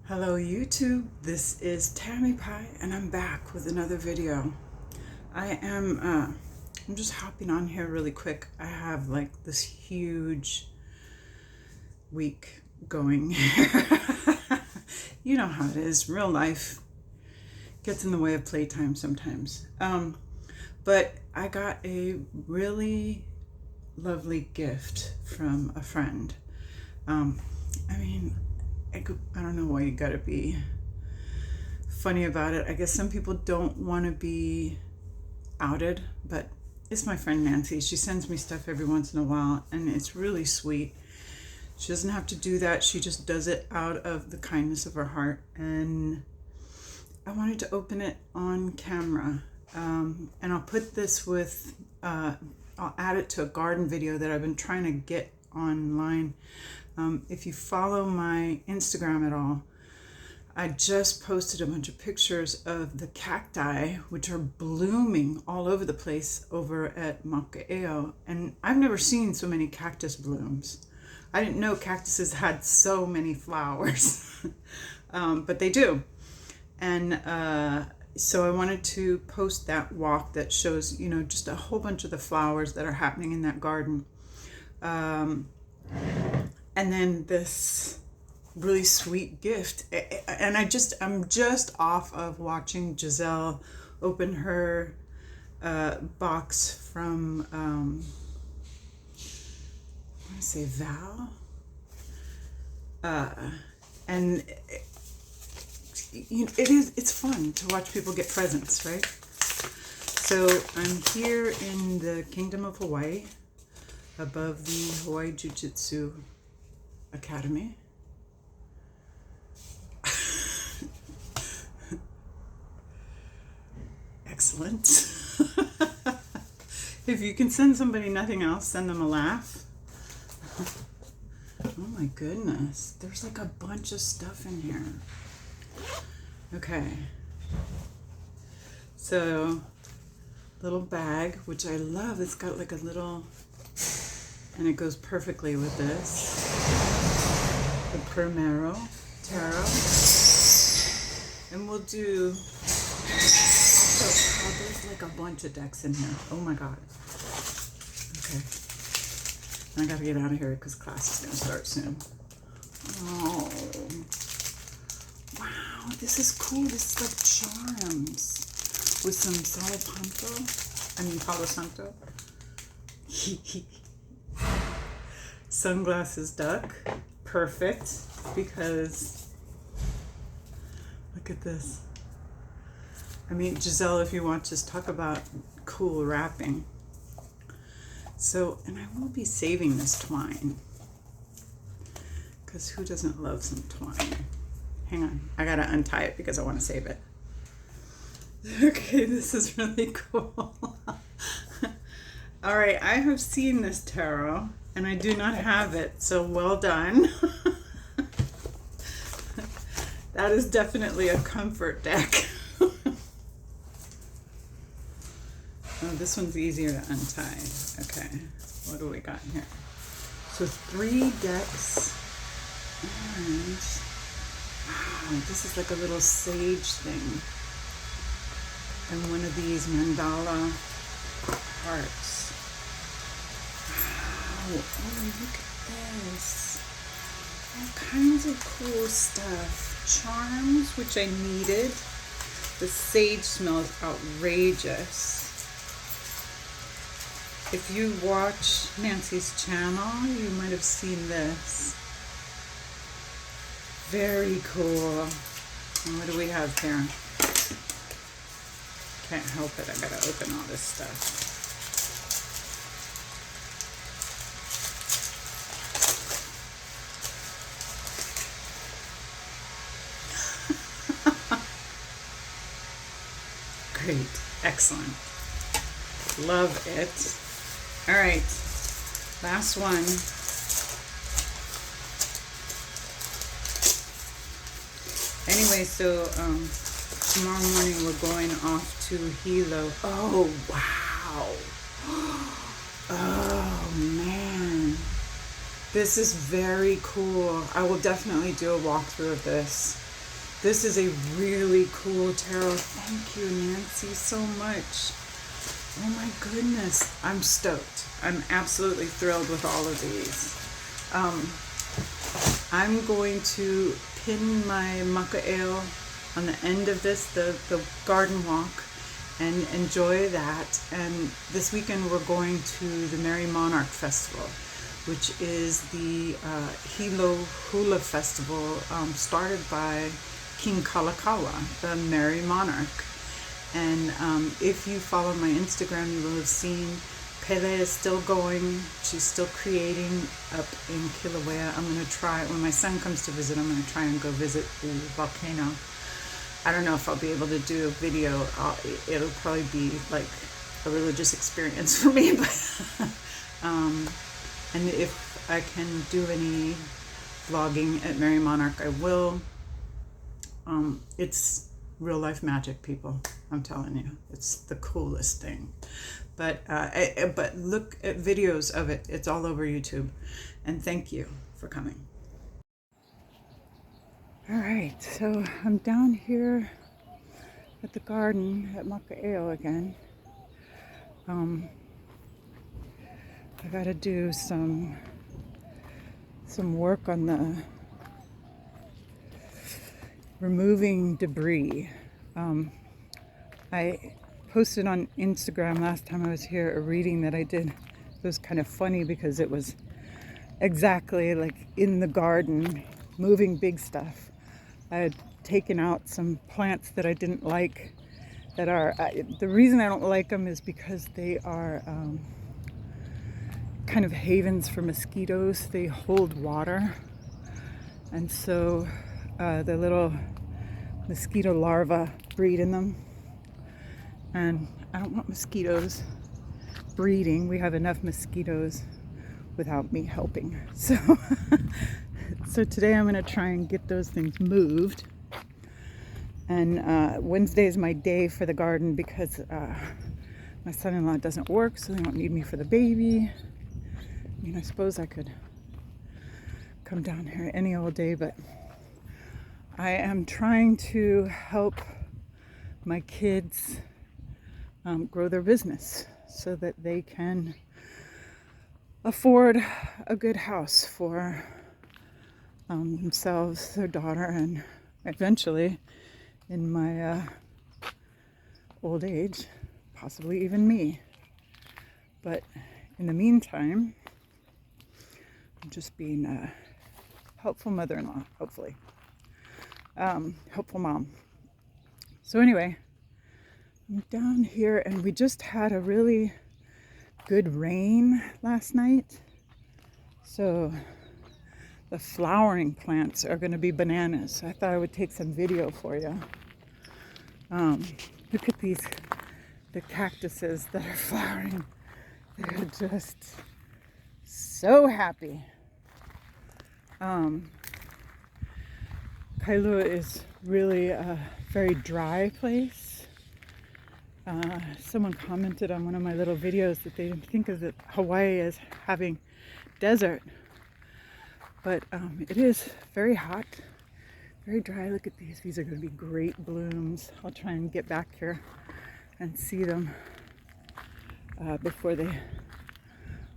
Hello YouTube, this is Tammy Pie and I'm back with another video. I'm just hopping on here really quick. I have like this huge week going. You know how it is, real life gets in the way of playtime sometimes. But I got a really lovely gift from a friend. I don't know why you gotta be funny about it. I guess some people don't want to be outed, but it's my friend Nancy. She sends me stuff every once in a while, and it's really sweet. She doesn't have to do that. She just does it out of the kindness of her heart, and I wanted to open it on camera. And I'll put this with, I'll add it to a garden video that I've been trying to get online. If you follow my Instagram at all, I just posted a bunch of pictures of the cacti, which are blooming all over the place over at Macaeo. And I've never seen so many cactus blooms. I didn't know cactuses had so many flowers, but they do. And so I wanted to post that walk that shows, just a whole bunch of the flowers that are happening in that garden. And then this really sweet gift. And I'm just off of watching Giselle open her box from, I want to say Val. And it's fun to watch people get presents, right? So I'm here in the Kingdom of Hawaii, above the Hawaii Jiu-Jitsu Academy. Excellent. If you can send somebody nothing else, send them a laugh. Oh my goodness, there's like a bunch of stuff in here. Okay, so little bag, which I love. It's got like a little, and it goes perfectly with this. The Primero Tarot. And we'll do, oh, there's like a bunch of decks in here. Oh my God. Okay. I gotta get out of here because class is gonna start soon. Oh. Wow, this is cool. This is like charms with some Palo Santo. Sunglasses duck. Perfect, because look at this. I mean, Giselle, if you want, just talk about cool wrapping. So, and I will be saving this twine, because who doesn't love some twine? Hang on, I gotta untie it because I want to save it. Okay, this is really cool. All right, I have seen this tarot, and I do not have it, so well done. That is definitely a comfort deck. Oh, this one's easier to untie. Okay, what do we got here? So 3 decks, and wow, this is like a little sage thing, and one of these mandala hearts. Oh, look at this. All kinds of cool stuff. Charms, which I needed. The sage smells outrageous. If you watch Nancy's channel, you might have seen this. Very cool. And what do we have here? Can't help it. I gotta open all this stuff. Great. Excellent. Love it. All right. Last one. Anyway, so tomorrow morning we're going off to Hilo. Oh, wow. Oh, man. This is very cool. I will definitely do a walkthrough of this. This is a really cool tarot. Thank you, Nancy, so much. Oh my goodness. I'm stoked. I'm absolutely thrilled with all of these. I'm going to pin my maca ale on the end of this, the garden walk, and enjoy that. And this weekend we're going to the Merry Monarch Festival, which is the Hilo Hula Festival started by King Kalakaua, the Merry Monarch. And if you follow my Instagram, you will have seen Pele is still going. She's still creating up in Kilauea. I'm going to try, when my son comes to visit, I'm going to try and go visit the volcano. I don't know if I'll be able to do a video. It'll probably be like a religious experience for me. But and if I can do any vlogging at Merry Monarch, I will. It's real life magic, people. I'm telling you, it's the coolest thing. But look at videos of it. It's all over YouTube. And thank you for coming. All right, so I'm down here at the garden at Maka'eo again. I gotta do some work on the removing debris. I posted on Instagram last time I was here a reading that I did. It was kind of funny because it was exactly like in the garden, moving big stuff. I had taken out some plants that I didn't like, that are, the reason I don't like them is because they are kind of havens for mosquitoes. They hold water, and so the little mosquito larvae breed in them, and I don't want mosquitoes breeding. We have enough mosquitoes without me helping. So so today I'm going to try and get those things moved. And Wednesday is my day for the garden because my son-in-law doesn't work, so they don't need me for the baby. I mean, I suppose I could come down here any old day, but I am trying to help my kids grow their business so that they can afford a good house for themselves, their daughter, and eventually, in my old age, possibly even me. But in the meantime, I'm just being a helpful mother-in-law, hopefully. Helpful mom. So anyway, I'm down here, and we just had a really good rain last night. So the flowering plants are going to be bananas. I thought I would take some video for you. Look at these, the cactuses that are flowering. They're just so happy. Kailua is really a very dry place. Someone commented on one of my little videos that they didn't think of Hawaii as having desert. But it is very hot, very dry. Look at these. These are going to be great blooms. I'll try and get back here and see them before they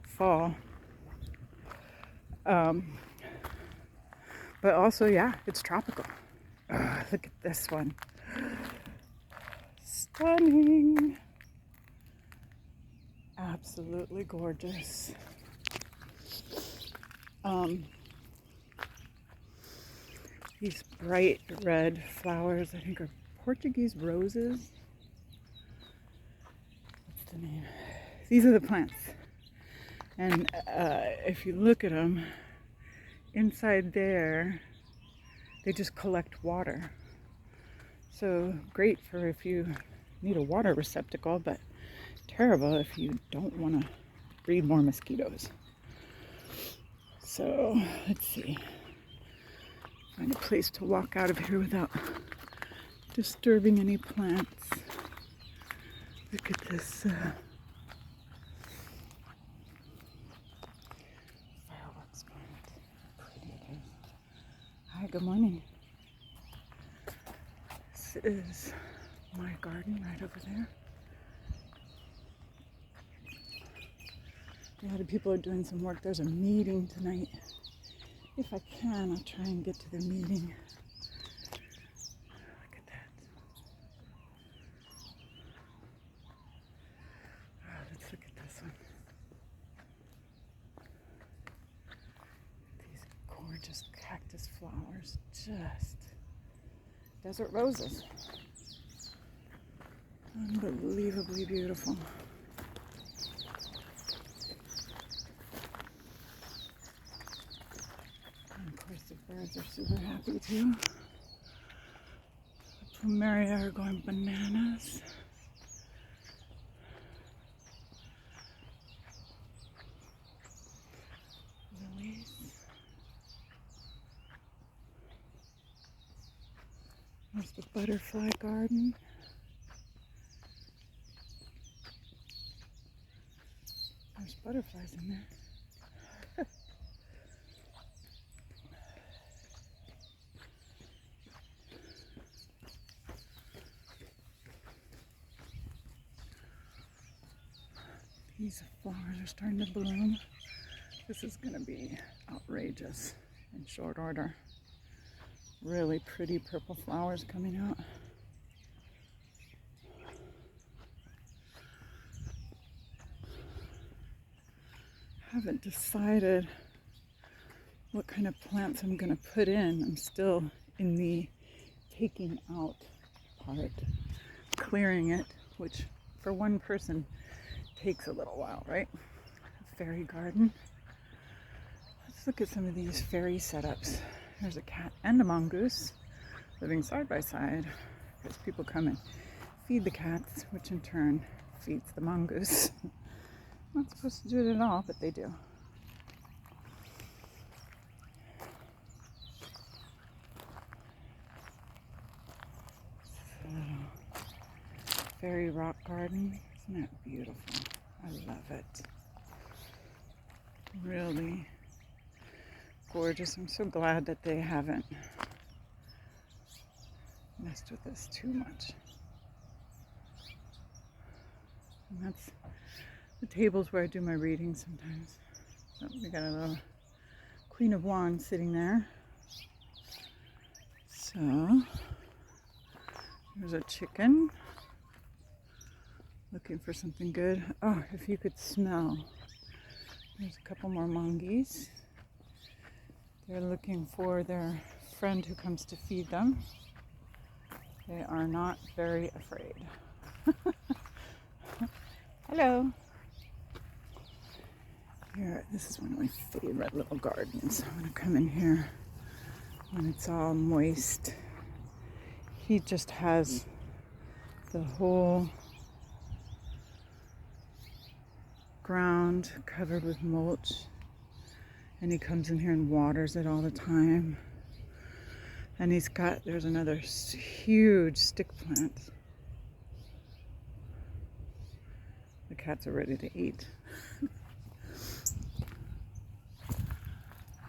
fall. But also, yeah, it's tropical. Look at this one. Stunning. Absolutely gorgeous. These bright red flowers, I think, are Portuguese roses. What's the name? These are the plants. And if you look at them, inside there, they just collect water. So great for if you need a water receptacle, but terrible if you don't want to breed more mosquitoes. So let's see. Find a place to walk out of here without disturbing any plants. Look at this fireworks plant. How pretty it is. Hi, good morning. This is my garden right over there. A lot of people are doing some work. There's a meeting tonight. If I can, I'll try and get to the meeting. Look at that. Oh, let's look at this one. These gorgeous cactus flowers. Just desert roses. Unbelievably beautiful. And of course the birds are super happy too. The plumeria are going bananas. Lilies. There's the butterfly garden. There's butterflies in there. These flowers are starting to bloom. This is going to be outrageous in short order. Really pretty purple flowers coming out. Haven't decided what kind of plants I'm going to put in. I'm still in the taking out part, clearing it, which for one person takes a little while, right? Fairy garden. Let's look at some of these fairy setups. There's a cat and a mongoose living side by side because people come and feed the cats, which in turn feeds the mongoose. Not supposed to do it at all, but they do. So, fairy rock garden. Isn't that beautiful? I love it. Really gorgeous. I'm so glad that they haven't messed with this too much. And that's the tables where I do my readings sometimes. So we got a little Queen of Wands sitting there. So there's a chicken looking for something good. Oh, if you could smell. There's a couple more monkeys. They're looking for their friend who comes to feed them. They are not very afraid. Hello. Here, this is one of my favorite little gardens. I'm gonna come in here when it's all moist. He just has the whole ground covered with mulch, and he comes in here and waters it all the time. And there's another huge stick plant. The cats are ready to eat.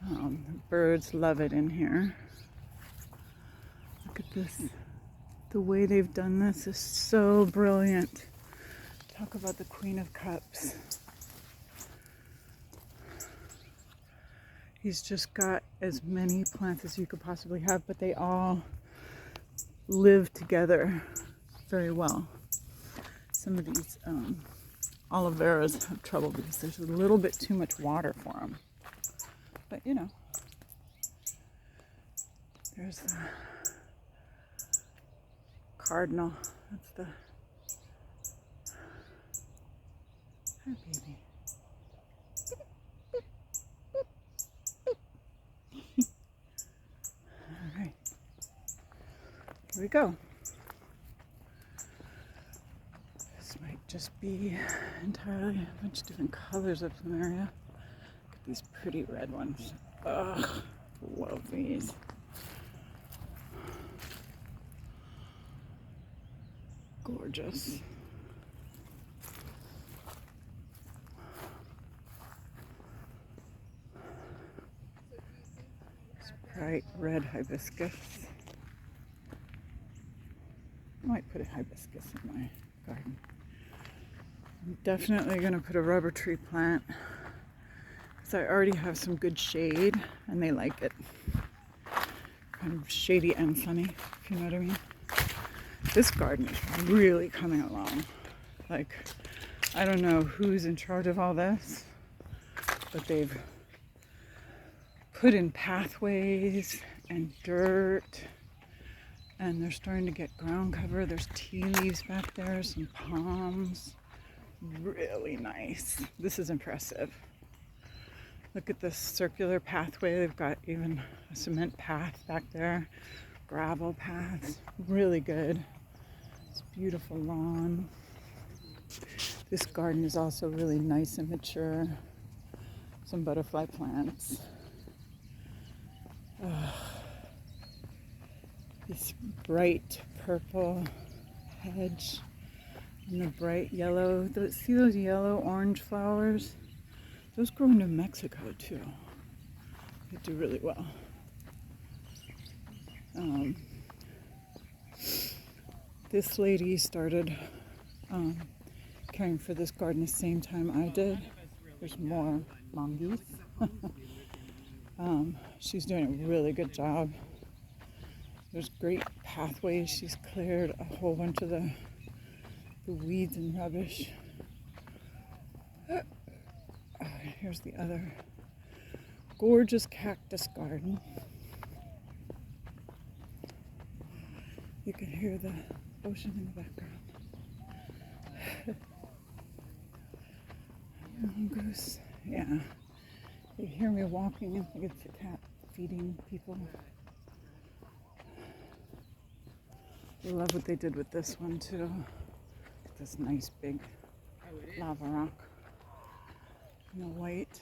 The birds love it in here. Look at this. The way they've done this is so brilliant. Talk about the Queen of Cups. He's just got as many plants as you could possibly have, but they all live together very well. Some of these aloe veras have trouble because there's a little bit too much water for them. But you know, there's the cardinal. That's the, hi baby. All right, here we go. This might just be entirely a bunch of different colors of plumeria. These pretty red ones. Ugh, love these. Gorgeous. This bright red hibiscus. I might put a hibiscus in my garden. I'm definitely going to put a rubber tree plant because I already have some good shade and they like it. Kind of shady and sunny, if you know what I mean. This garden is really coming along. Like, I don't know who's in charge of all this, but they've put in pathways and dirt, and they're starting to get ground cover. There's tea leaves back there, some palms. Really nice. This is impressive. Look at this circular pathway. They've got even a cement path back there, gravel paths. Really good. It's a beautiful lawn. This garden is also really nice and mature. Some butterfly plants. This bright purple hedge and the bright yellow. See those yellow orange flowers? Those grow in New Mexico too. They do really well. This lady started caring for this garden the same time I did. There's more mongoose. She's doing a really good job. There's great pathways. She's cleared a whole bunch of the weeds and rubbish. Here's the other gorgeous cactus garden. You can hear the ocean in the background. Mongoose. Yeah. You hear me walking. I think it's a cat feeding people. I love what they did with this one too. This nice big lava rock. And a white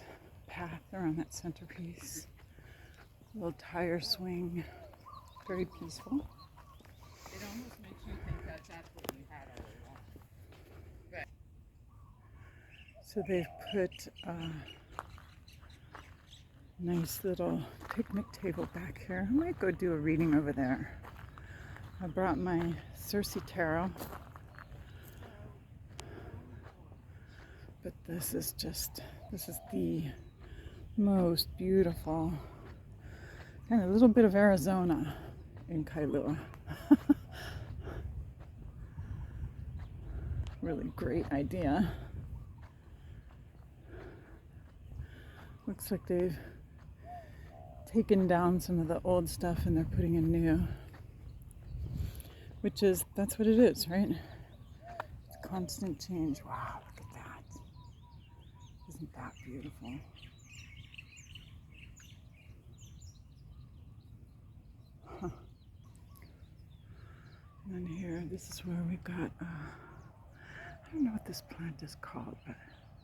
path around that centerpiece. A little tire swing. Very peaceful. It almost makes you think that that's what you had all along. Right. So they've put a nice little picnic table back here. I might go do a reading over there. I brought my Circe Tarot. But this is the most beautiful, kind of a little bit of Arizona in Kailua. Really great idea. Looks like they've taken down some of the old stuff and they're putting in new. That's what it is, right? It's constant change. Wow, look at that. Isn't that beautiful? Huh. And then here, this is where we got, I don't know what this plant is called, but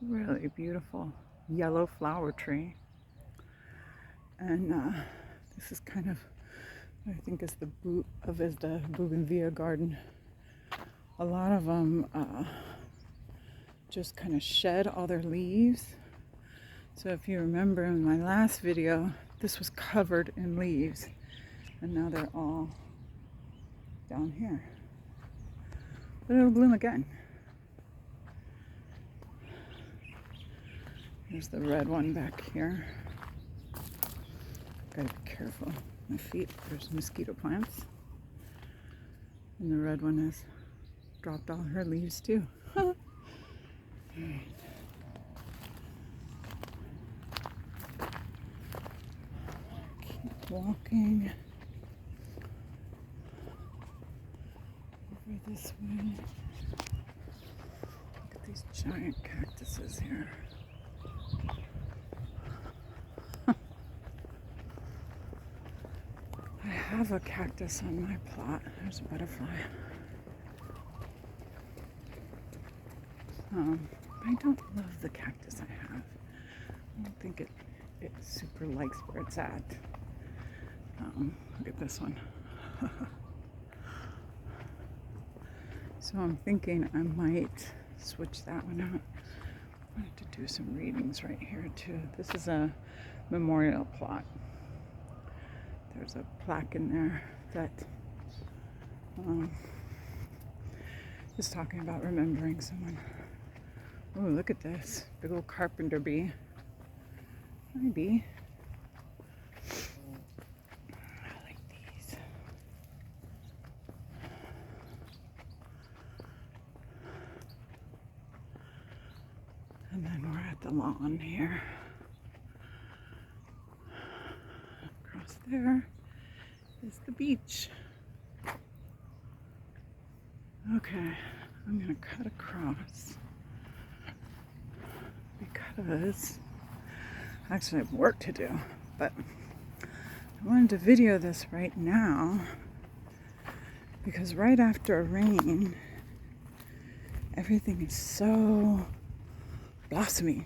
really beautiful yellow flower tree. And this is kind of, I think is the bougainvillea garden. A lot of them just kind of shed all their leaves. So if you remember in my last video, this was covered in leaves, and now they're all down here. But it'll bloom again. There's the red one back here. Gotta be careful. My feet, there's mosquito plants. And the red one has dropped all her leaves too. Right. Keep walking over this way. Look at these giant cactuses here. I have a cactus on my plot. There's a butterfly. I don't love the cactus I have. I don't think it super likes where it's at. Look at this one. So I'm thinking I might switch that one out. I wanted to do some readings right here too. This is a memorial plot. There's a plaque in there that Just talking about remembering someone. Oh, look at this. Big old carpenter bee. Hi, bee. I like these. And then we're at the lawn here. Across there is the beach. Okay, I'm gonna cut across because actually I have work to do, but I wanted to video this right now because right after a rain, everything is so blossomy,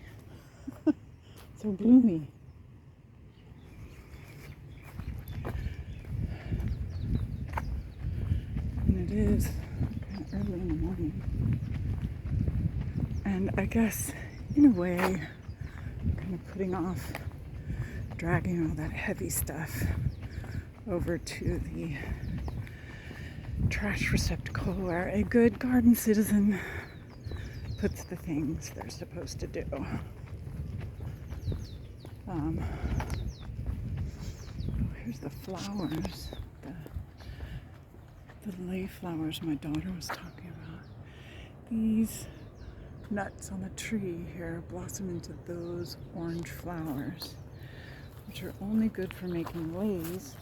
so bloomy. And it is kind of early in the morning. And I guess, in a way, I'm kind of putting off dragging all that heavy stuff over to the trash receptacle where a good garden citizen puts the things they're supposed to do. Here's the flowers, the lay flowers my daughter was talking about. These nuts on the tree here blossom into those orange flowers, which are only good for making lays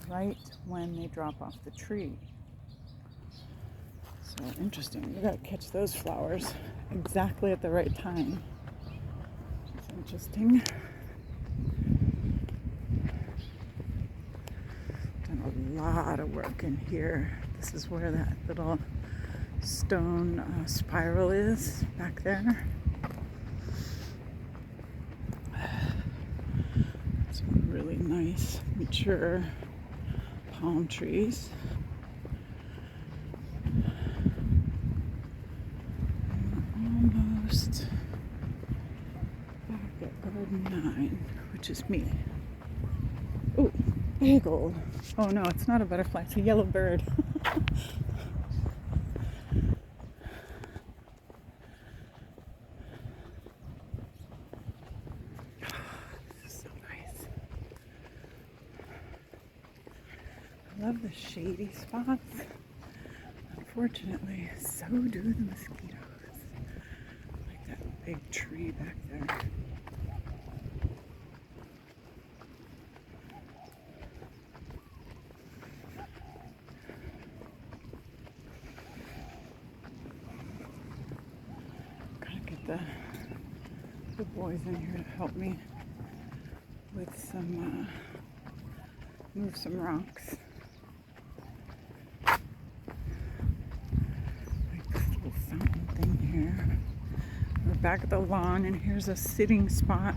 right when they drop off the tree. So interesting. You gotta catch those flowers exactly at the right time. It's interesting. Done a lot of work in here. This is where that little stone spiral is back there. Some really nice, mature palm trees. Almost back at Garden 9, which is me. Oh, big old. Oh no, it's not a butterfly, it's a yellow bird. This is so nice. I love the shady spots. Unfortunately, so do the mosquitoes. Like that big tree back there. Gotta get the boys in here to help me with some, move some rocks. Fountain thing here. We're back at the lawn, and here's a sitting spot,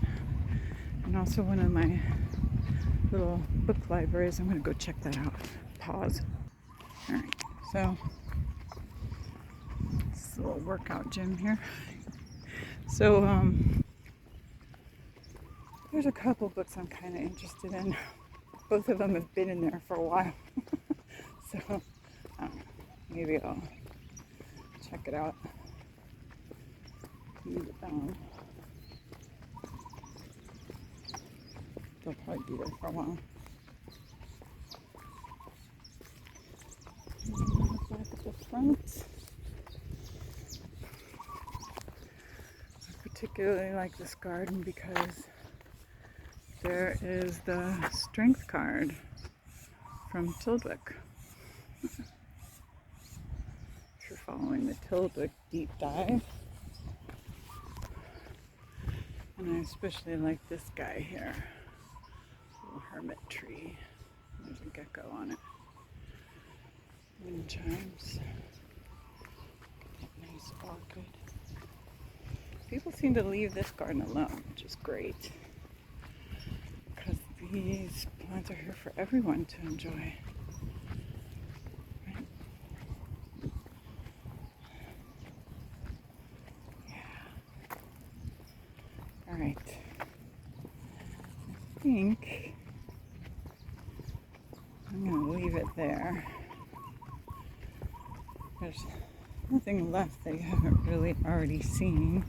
and also one of my little book libraries. I'm gonna go check that out. Pause. All right, so this is a little workout gym here. So there's a couple books I'm kind of interested in. Both of them have been in there for a while, so maybe I'll check it out. They'll probably be there for a while. Back at the front. I particularly like this garden because there is the strength card from Tildwick. If you're following the Tildwick deep dive. And I especially like this guy here. Little hermit tree. There's a gecko on it. Wind chimes. Nice orchid. People seem to leave this garden alone, which is great. Because these plants are here for everyone to enjoy. Right? Yeah. Alright. I think I'm going to leave it there. There's nothing left that you haven't really already seen.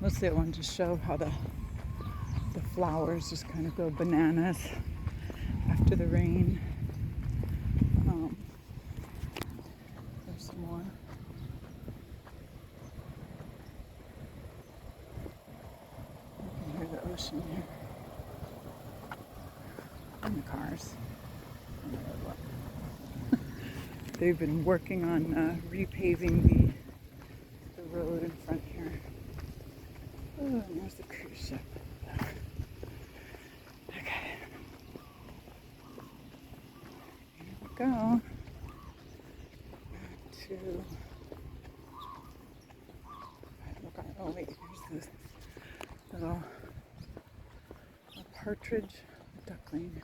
Mostly I wanted to show how the flowers just kind of go bananas after the rain. There's some more. You can hear the ocean here. And the cars. They've been working on repaving the road in front here. Oh, and there's the cruise ship. Okay. Here we go. Oh wait, here's this little partridge, a duckling,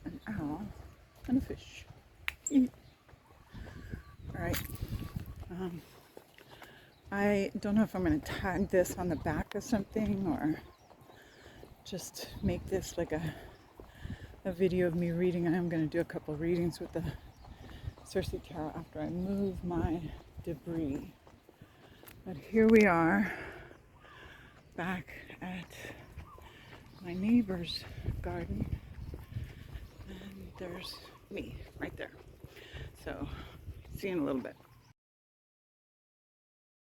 an owl, and a fish. Alright. I don't know if I'm going to tag this on the back of something or just make this like a video of me reading. I am going to do a couple readings with the Cersei Tarot after I move my debris. But here we are back at my neighbor's garden, and there's me right there. So see you in a little bit.